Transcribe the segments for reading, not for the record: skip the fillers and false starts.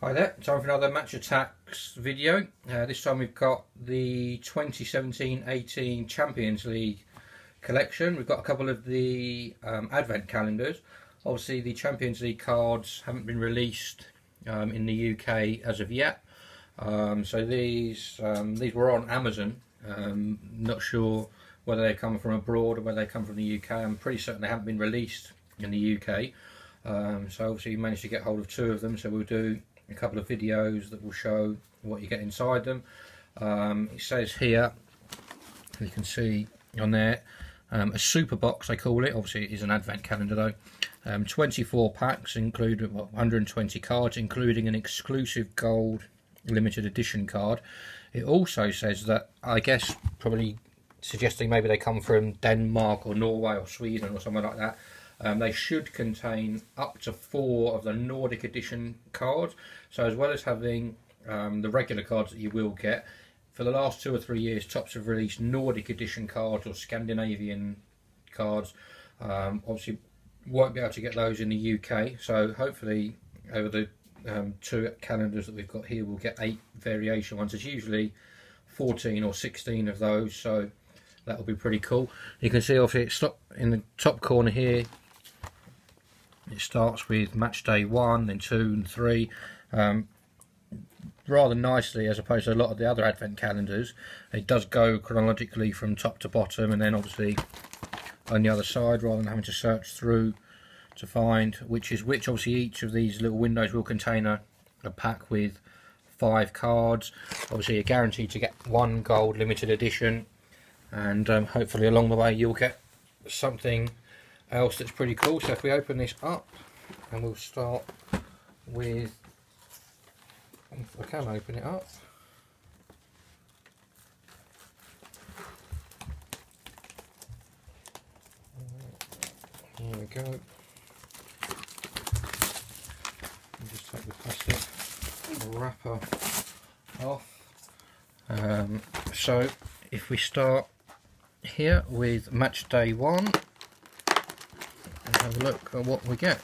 Hi there, time for another Match Attax video. This time we've got the 2017-18 Champions League collection. We've got a couple of the advent calendars. Obviously the Champions League cards haven't been released in the UK as of yet. So these were on Amazon. Not sure whether they come from abroad or whether they come from the UK. I'm pretty certain they haven't been released in the UK. So obviously we managed to get hold of two of them, so we'll do a couple of videos that will show what you get inside them. It says here, you can see on there, a super box they call it. Obviously it is an advent calendar though. 24 packs, including 120 cards, including an exclusive gold limited edition card. It also says that, I guess probably suggesting maybe they come from Denmark or Norway or Sweden or somewhere like that. They should contain up to 4 of the Nordic edition cards. So as well as having the regular cards that you will get, for the last 2 or 3 years Topps have released Nordic edition cards or Scandinavian cards. Obviously won't be able to get those in the UK, so hopefully over the 2 calendars that we've got here we'll get 8 variation ones. There's usually 14 or 16 of those, so that will be pretty cool. You can see obviously it's in the top corner here. It starts with match day 1, then 2 and 3. Rather nicely, as opposed to a lot of the other advent calendars. It does go chronologically from top to bottom, and then obviously on the other side, rather than having to search through to find which is which. Obviously each of these little windows will contain a pack with 5 cards. Obviously you're guaranteed to get 1 gold limited edition, and hopefully along the way you'll get something else that's pretty cool. So if we open this up, and we'll start with, if I can open it up, here we go. Just take the plastic wrapper off. So if we start here with match day 1, have a look at what we get.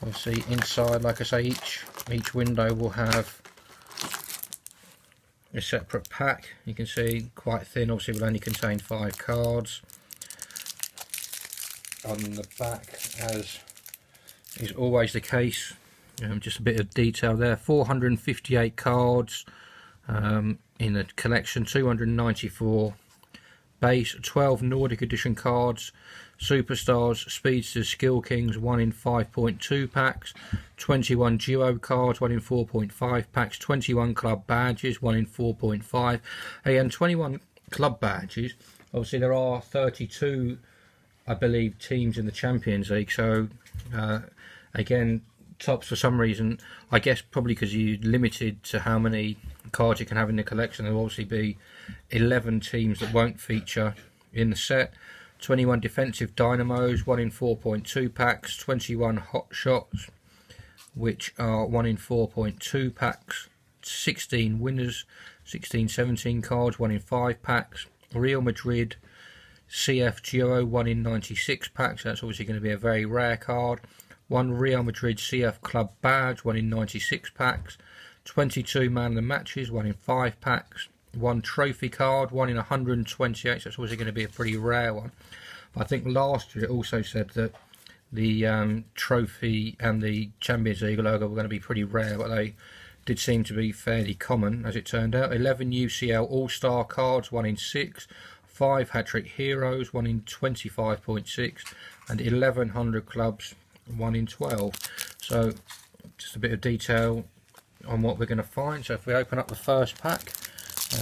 Obviously inside, like I say, each window will have a separate pack. You can see quite thin, obviously will only contain 5 cards. On the back, as is always the case, just a bit of detail there, 458 cards in the collection, 294 base, 12 Nordic edition cards, Superstars, Speedsters, Skill Kings, 1 in 5.2 packs, 21 Duo cards, 1 in 4.5 packs, 21 Club Badges, 1 in 4.5. Again, 21 Club Badges. Obviously there are 32, I believe, teams in the Champions League, so again, Topps for some reason, I guess probably because you're limited to how many cards you can have in the collection, there will obviously be 11 teams that won't feature in the set. 21 defensive dynamos, 1 in 4.2 packs, 21 hot shots, which are 1 in 4.2 packs, 16 winners, 17 cards, 1 in 5 packs, Real Madrid CF Duo, 1 in 96 packs, that's obviously going to be a very rare card, 1 Real Madrid CF Club Badge, 1 in 96 packs, 22 Man of the Matches, 1 in 5 packs, 1 trophy card, 1 in 128, so it's obviously going to be a pretty rare one. But I think last year it also said that the trophy and the Champions League logo were going to be pretty rare, but they did seem to be fairly common as it turned out. 11 UCL All-Star cards, 1 in 6, 5 Hat-Trick Heroes, 1 in 25.6, and 1100 clubs, 1 in 12. So just a bit of detail on what we're going to find. So if we open up the first pack,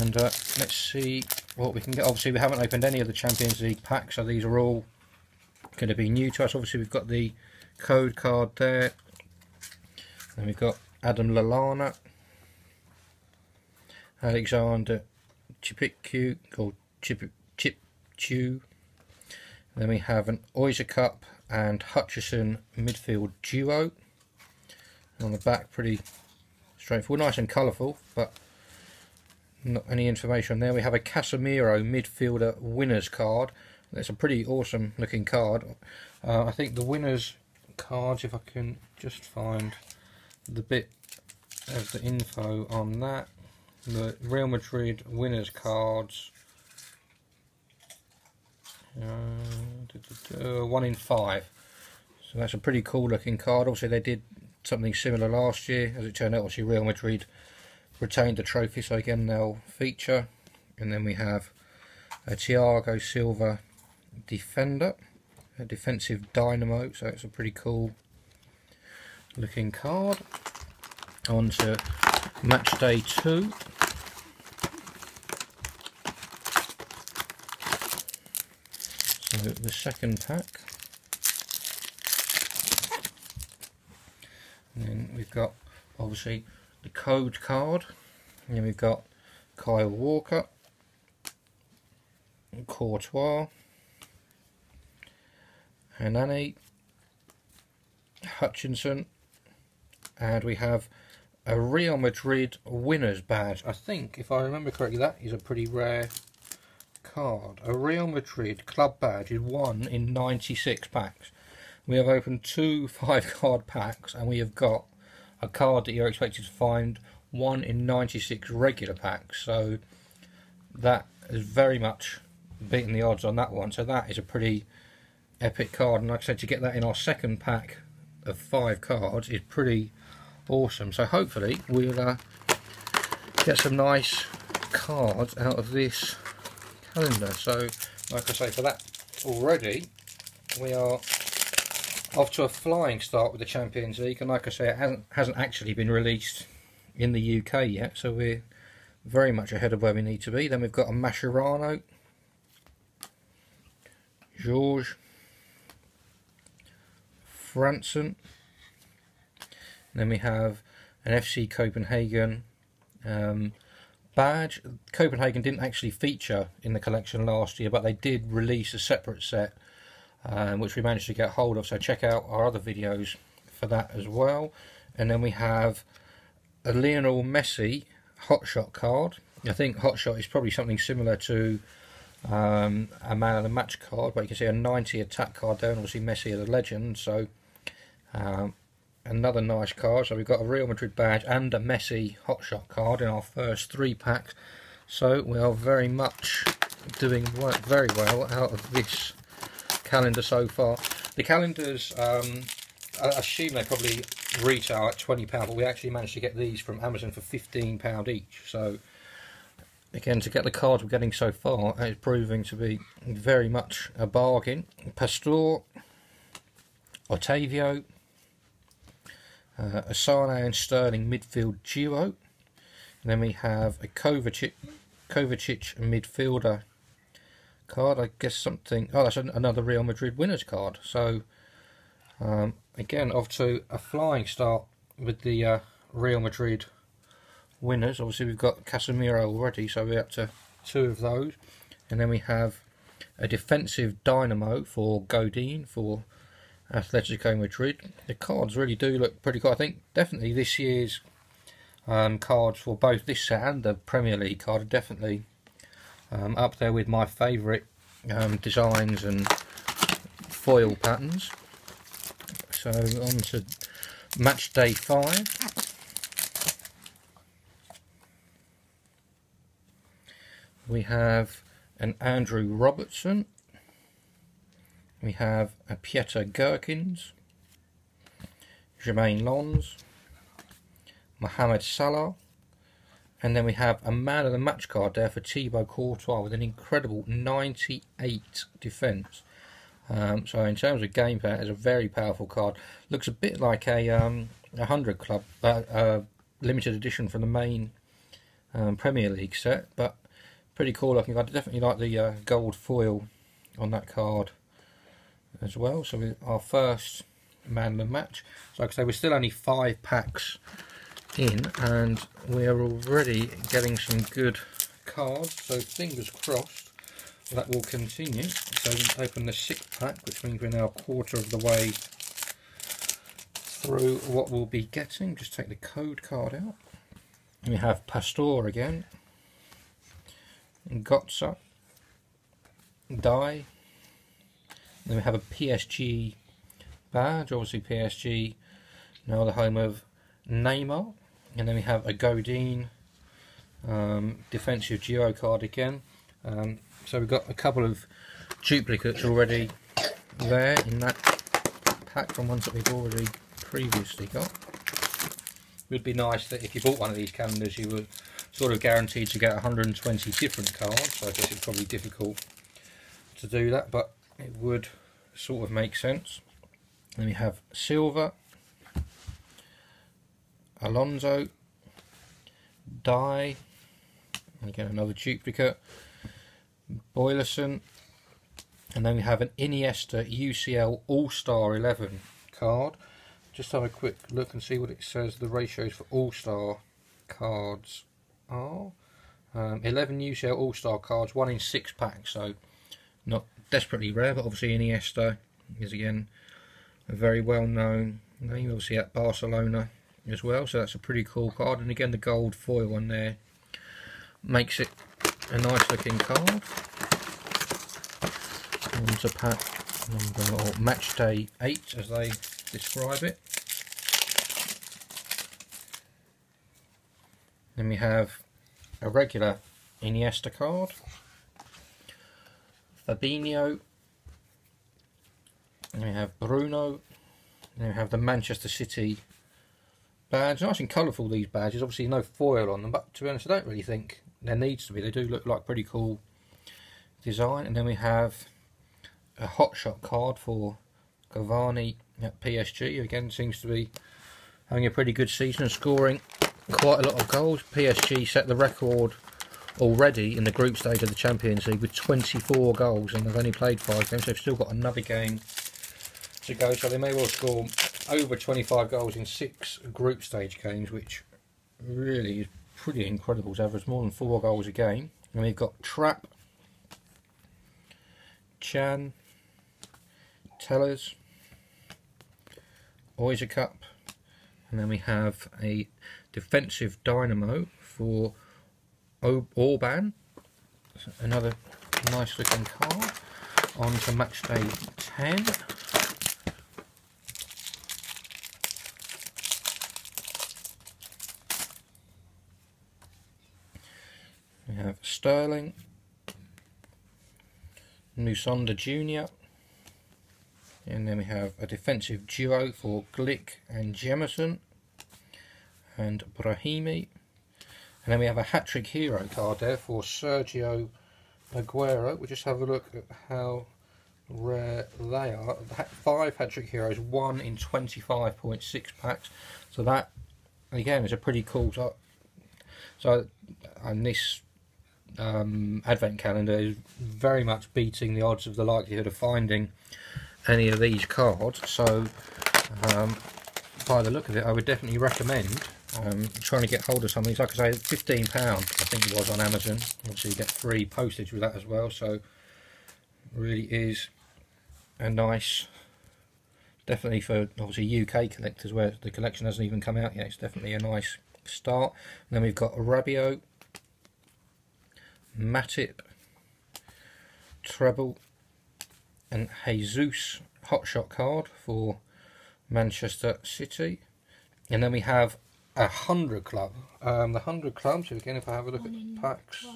and let's see what we can get. Obviously we haven't opened any of the Champions League packs, so these are all going to be new to us. Obviously we've got the code card there, and we've got Adam Lallana, Alexander Chipitku, or Chipchu. Then we have an Oyster Cup and Hutchison midfield duo. And on the back, pretty straightforward, nice and colourful, but not any information there. We have a Casemiro midfielder winners card. That's a pretty awesome looking card. I think the winners cards, if I can just find the bit there's the info on that. The Real Madrid winners cards. 1 in 5. So that's a pretty cool looking card. Obviously they did something similar last year. As it turned out, obviously Real Madrid retained the trophy, so again they'll feature. And then we have a Thiago Silva defender, a defensive dynamo, so it's a pretty cool looking card. On to match day 2. So the second pack. And then we've got obviously the code card. And then we've got Kyle Walker, Courtois, Hanani, Hutchinson, and we have a Real Madrid winners badge. I think, if I remember correctly, that is a pretty rare card. A Real Madrid club badge is 1 in 96 packs. We have opened 2 5-card packs, and we have got a card that you're expected to find 1 in 96 regular packs. So that is very much beating the odds on that one. So that is a pretty epic card, and like I said, to get that in our second pack of 5 cards is pretty awesome. So hopefully we'll get some nice cards out of this calendar. So like I say, for that already we are off to a flying start with the Champions League, and like I say, it hasn't actually been released in the UK yet, so we're very much ahead of where we need to be. Then we've got a Mascherano, George, Franson, then we have an FC Copenhagen badge. Copenhagen didn't actually feature in the collection last year, but they did release a separate set, which we managed to get hold of, so check out our other videos for that as well. And then we have a Lionel Messi hotshot card. I think hotshot is probably something similar to a man of the match card, but you can see a 90 attack card there, and obviously Messi is a legend, so another nice card. So we've got a Real Madrid badge and a Messi hotshot card in our first 3 packs, so we are very much doing very well out of this calendar so far. The calendars, I assume they probably retail at £20, but we actually managed to get these from Amazon for £15 each. So again, to get the cards we're getting so far, it's proving to be very much a bargain. Pastore, Otavio, a Sane and Sterling midfield duo. And then we have a Kovacic midfielder card. I guess something. Oh, that's another Real Madrid winners card. So again, off to a flying start with the Real Madrid winners. Obviously, we've got Casemiro already, so we're up to 2 of those. And then we have a defensive dynamo for Godin for Atletico Madrid. The cards really do look pretty cool. I think definitely this year's cards for both this set and the Premier League card are definitely up there with my favourite designs and foil patterns. So on to match day 5. We have an Andrew Robertson. We have a Pieter Gherkins, Jermaine Lons, Mohamed Salah, and then we have a man of the match card there for Thibaut Courtois with an incredible 98 defence. So in terms of gameplay, it's a very powerful card. Looks a bit like a 100 club, limited edition from the main Premier League set, but pretty cool looking. I definitely like the gold foil on that card as well. So our first man of the match. So like I say, we're still only 5 packs in, and we are already getting some good cards. So fingers crossed that will continue. So we open the 6th pack, which means we're now a quarter of the way through what we'll be getting. Just take the code card out. And we have Pastore again, Gotza, Die. Then we have a PSG badge, obviously PSG, now the home of Neymar. and then we have a Godin defensive duo card again. So we've got a couple of duplicates already there in that pack from ones that we've already previously got. It would be nice that if you bought one of these calendars you were sort of guaranteed to get 120 different cards, so I guess it's probably difficult to do that, but it would sort of make sense. Then we have Silva, Alonso, Dye, again another duplicate, Boylerson, and then we have an Iniesta UCL All-Star 11 card. Just have a quick look and see what it says the ratios for All-Star cards are. 11 UCL All-Star cards, 1 in 6 packs, so not desperately rare, but obviously Iniesta is again a very well known name, obviously at Barcelona as well, so that's a pretty cool card, and again the gold foil on there makes it a nice looking card. On to pack number, or match day 8 as they describe it. Then we have a regular Iniesta card, Fabinho, and we have Bruno, and we have the Manchester City badge. Nice and colourful, these badges, obviously no foil on them, but to be honest I don't really think there needs to be. They do look like pretty cool design. And then we have a hot shot card for Cavani at PSG, again seems to be having a pretty good season and scoring quite a lot of goals. PSG set the record already in the group stage of the Champions League with 24 goals, and they've only played 5 games, so they've still got another game to go, so they may well score over 25 goals in 6 group stage games, which really is pretty incredible to average more than 4 goals a game. And we've got Trapp, Chan, Tellers, Oizacup, and then we have a defensive dynamo for Orban, another nice looking card. On to match day 10. We have Sterling, Musonda Jr., and then we have a defensive duo for Glick and Jemison and Brahimi, and then we have a hat-trick hero card there for Sergio Aguero. We'll just have a look at how rare they are. 5 hat-trick heroes, 1 in 25.6 packs, so that again is a pretty cool top. So and this advent calendar is very much beating the odds of the likelihood of finding any of these cards, so by the look of it I would definitely recommend trying to get hold of some of these. Like I say, £15 I think it was on Amazon. Obviously you get free postage with that as well, so really is a nice, definitely for obviously UK collectors where the collection hasn't even come out yet, it's definitely a nice start. And then we've got Rabiot, Matip, Treble, and Jesus hotshot card for Manchester City. And then we have a 100 club. The 100 club, so again if I have a look at packs,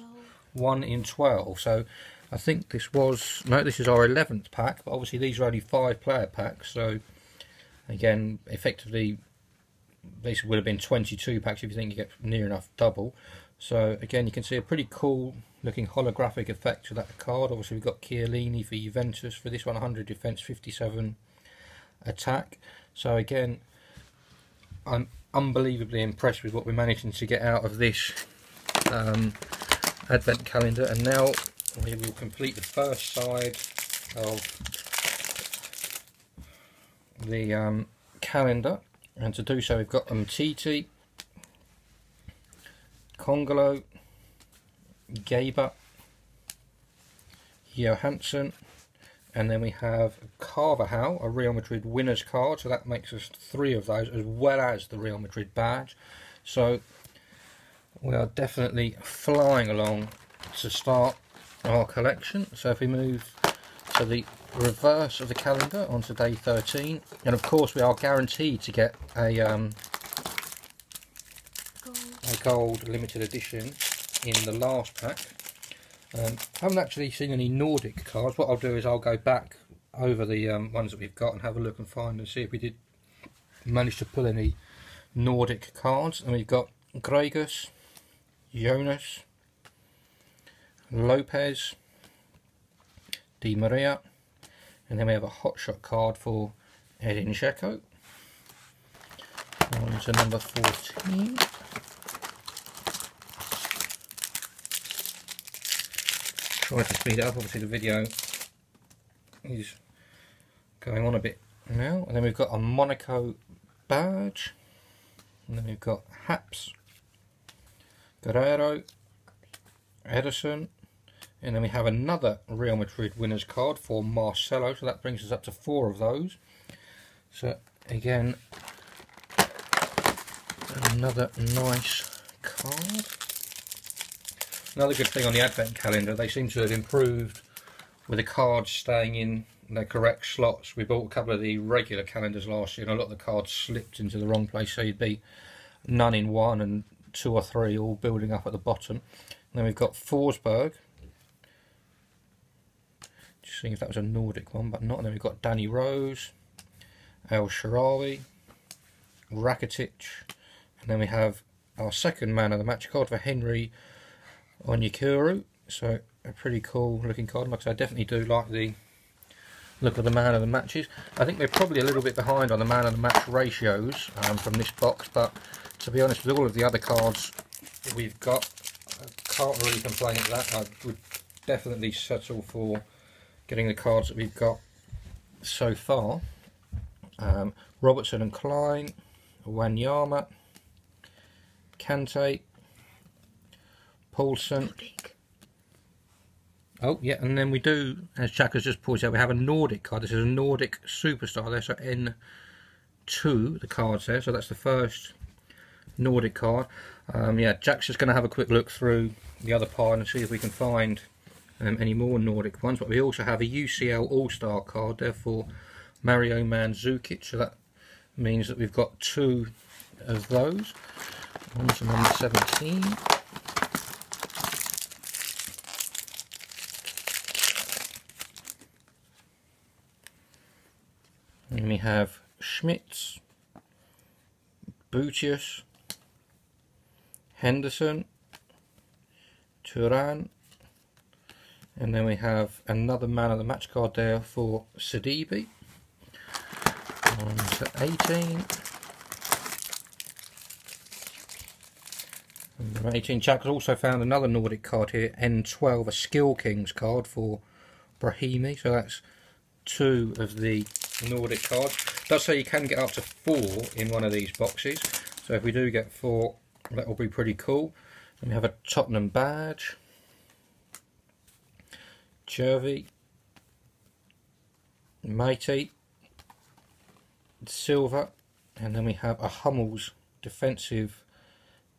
1 in 12. So I think this was, no, this is our 11th pack, but obviously these are only 5-player packs, so again effectively this would have been 22 packs if you think you get near enough double. So again you can see a pretty cool looking holographic effect to that card. Obviously we've got Chiellini for Juventus for this one, 100 defence, 57 attack. So again I'm unbelievably impressed with what we're managing to get out of this advent calendar. And now we will complete the first side of the calendar, and to do so we've got Titi, Congolo, Gaber, Johansson, and then we have Carvajal, a Real Madrid winners card, so that makes us 3 of those, as well as the Real Madrid badge. So we are definitely flying along to start our collection. So if we move to the reverse of the calendar onto day 13, and of course we are guaranteed to get a a gold limited edition in the last pack. I haven't actually seen any Nordic cards. What I'll do is I'll go back over the ones that we've got and have a look and find and see if we did manage to pull any Nordic cards. And we've got Gregus, Jonas, Lopez, Di Maria, and then we have a hotshot card for Edin Dzeko. On to number 14. Try to speed it up, obviously the video is going on a bit now. And then we've got a Monaco badge, and then we've got Haps, Guerrero, Edison, and then we have another Real Madrid winners card for Marcelo, so that brings us up to 4 of those. So again, another nice card. Another good thing on the advent calendar, they seem to have improved with the cards staying in their correct slots. We bought a couple of the regular calendars last year and a lot of the cards slipped into the wrong place, so you'd be none in one and 2 or 3 all building up at the bottom. And then we've got Forsberg, just seeing if that was a Nordic one, but not. And then we've got Danny Rose, El Shaarawy, Rakitic, and then we have our second man of the match card for Henry Onyekuru. So a pretty cool looking card. Like I said, I definitely do like the look of the man of the matches. I think we're probably a little bit behind on the man of the match ratios from this box, but to be honest, with all of the other cards that we've got, I can't really complain at that. I would definitely settle for getting the cards that we've got so far. Robertson and Klein, Wanyama, Kante, Paulson. Oh yeah, and then we do, as Jack has just pointed out, we have a Nordic card. This is a Nordic Superstar there, so N2 the card says, so that's the first Nordic card. Yeah, Jack's just going to have a quick look through the other pile and see if we can find any more Nordic ones. But we also have a UCL All-Star card there for Mario Mandzukic, so that means that we've got 2 of those. On to number 17. And we have Schmitz, Boutius, Henderson, Turan, and then we have another man of the match card there for Sidibe. On to 18. And number 18, Jack has also found another Nordic card here, N12, a Skill Kings card for Brahimi, so that's 2 of the Nordic cards. It does say you can get up to 4 in one of these boxes, so if we do get 4, that will be pretty cool. And we have a Tottenham badge, Chervy, Matey, Silva, and then we have a Hummels defensive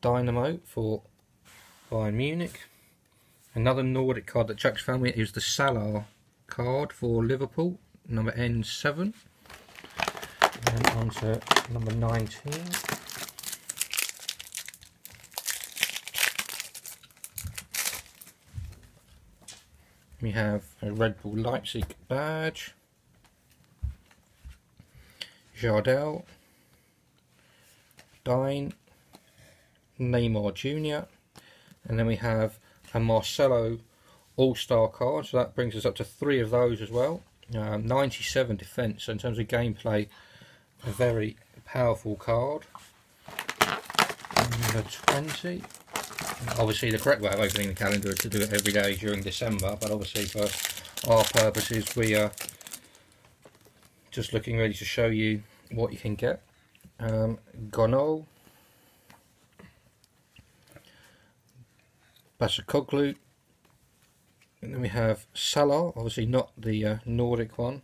dynamo for Bayern Munich. Another Nordic card that Jack's found is the Salah card for Liverpool, number N7. And on to number 19. We have a Red Bull Leipzig badge, Jardel, Dine, Neymar Jr. And then we have a Marcelo All-Star card, so that brings us up to 3 of those as well. 97 defence, so in terms of gameplay, a very powerful card. Number 20. Obviously the correct way of opening the calendar is to do it every day during December, but obviously for our purposes we are just looking ready to show you what you can get. Gonol, Basakoglu, and then we have Salah, obviously not the Nordic one.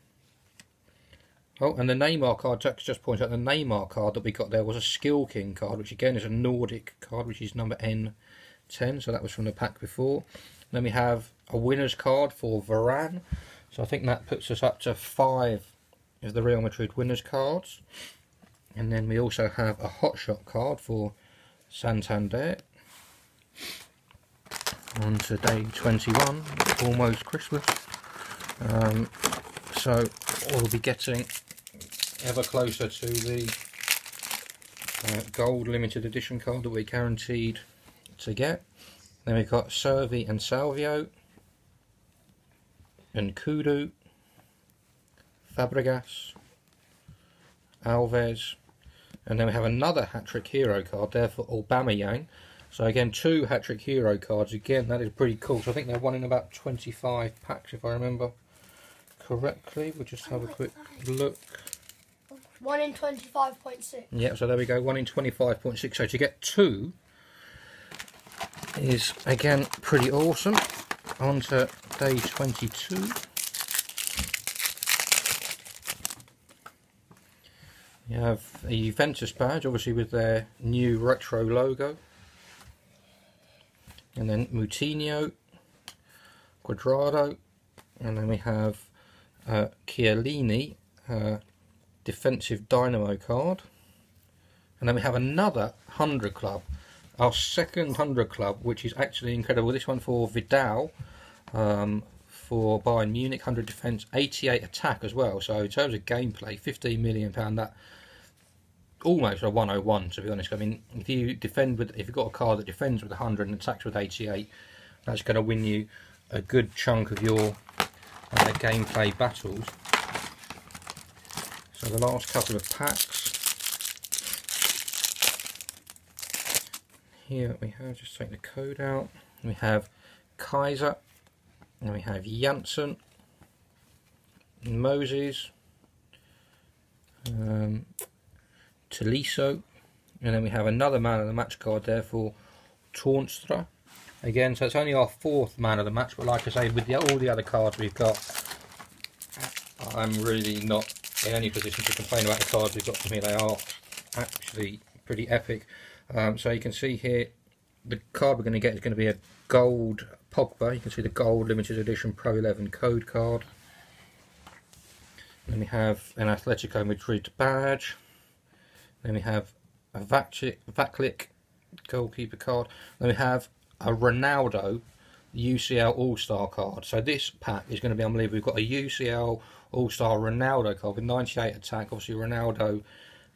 Oh, and the Neymar card, Jack's just pointed out the Neymar card that we got there was a Skill King card, which again is a Nordic card, which is number N10, so that was from the pack before. Then we have a winner's card for Varane, so I think that puts us up to 5 of the Real Madrid winners cards. And then we also have a hotshot card for Santander. On to day 21, almost Christmas. So we'll be getting ever closer to the gold limited edition card that we're guaranteed to get. Then we've got Servi and Salvio, and Kudu, Fabregas, Alves, and then we have another hat-trick hero card there for Aubameyang. So again, 2 hat-trick hero cards. Again, that is pretty cool. So I think they're one in about 25 packs, if I remember correctly. We'll just have a quick look. 1 in 25.6. Yeah, so there we go, 1 in 25.6. So to get 2 is again pretty awesome. On to day 22. You have a Juventus badge, obviously with their new retro logo. And then Moutinho, Quadrado, and then we have Chiellini, defensive dynamo card. And then we have another 100 club, our second 100 club, which is actually incredible. This one for Vidal, for Bayern Munich, 100 defence, 88 attack as well. So in terms of gameplay, £15 million, that almost a 101, to be honest. I mean, if you defend with, if you've got a card that defends with 100 and attacks with 88, that's going to win you a good chunk of your gameplay battles. So the last couple of packs. Here we have, just take the code out. We have Kaiser, and we have Janssen, Moses, Tolisso, and then we have another man of the match card there for Tornstra. Again, so it's only our 4th man of the match, but like I say, with all the other cards we've got, I'm really not in any position to complain about the cards we've got from here. They are actually pretty epic. So you can see here, the card we're going to get is going to be a gold Pogba. You can see the gold limited edition Pro 11 code card. Then we have an Atletico Madrid badge. Then we have a Vaclik goalkeeper card. Then we have a Ronaldo UCL All-Star card. So this pack is going to be unbelievable. We've got a UCL All-Star Ronaldo card with 98 attack. Obviously Ronaldo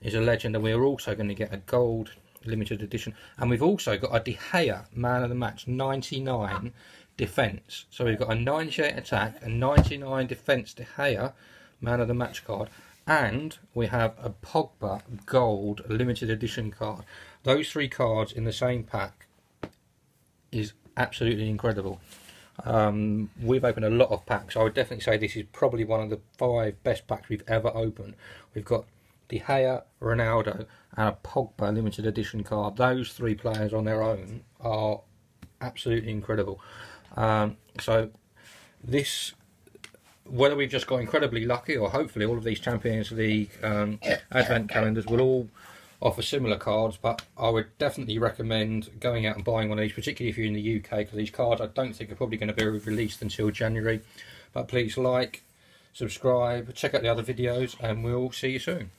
is a legend, and we're also going to get a gold limited edition. And we've also got a De Gea man of the match, 99 defence. So we've got a 98 attack and 99 defence De Gea man of the match card. And we have a Pogba gold limited edition card. Those 3 cards in the same pack is absolutely incredible. We've opened a lot of packs. I would definitely say this is probably one of the 5 best packs we've ever opened. We've got De Gea, Ronaldo, and a Pogba limited edition card. Those 3 players on their own are absolutely incredible. So this, whether we've just got incredibly lucky, or hopefully all of these Champions League advent calendars will all offer similar cards, but I would definitely recommend going out and buying one of these, particularly if you're in the UK, because these cards I don't think are probably going to be released until January. But please like, subscribe, check out the other videos, and we'll see you soon.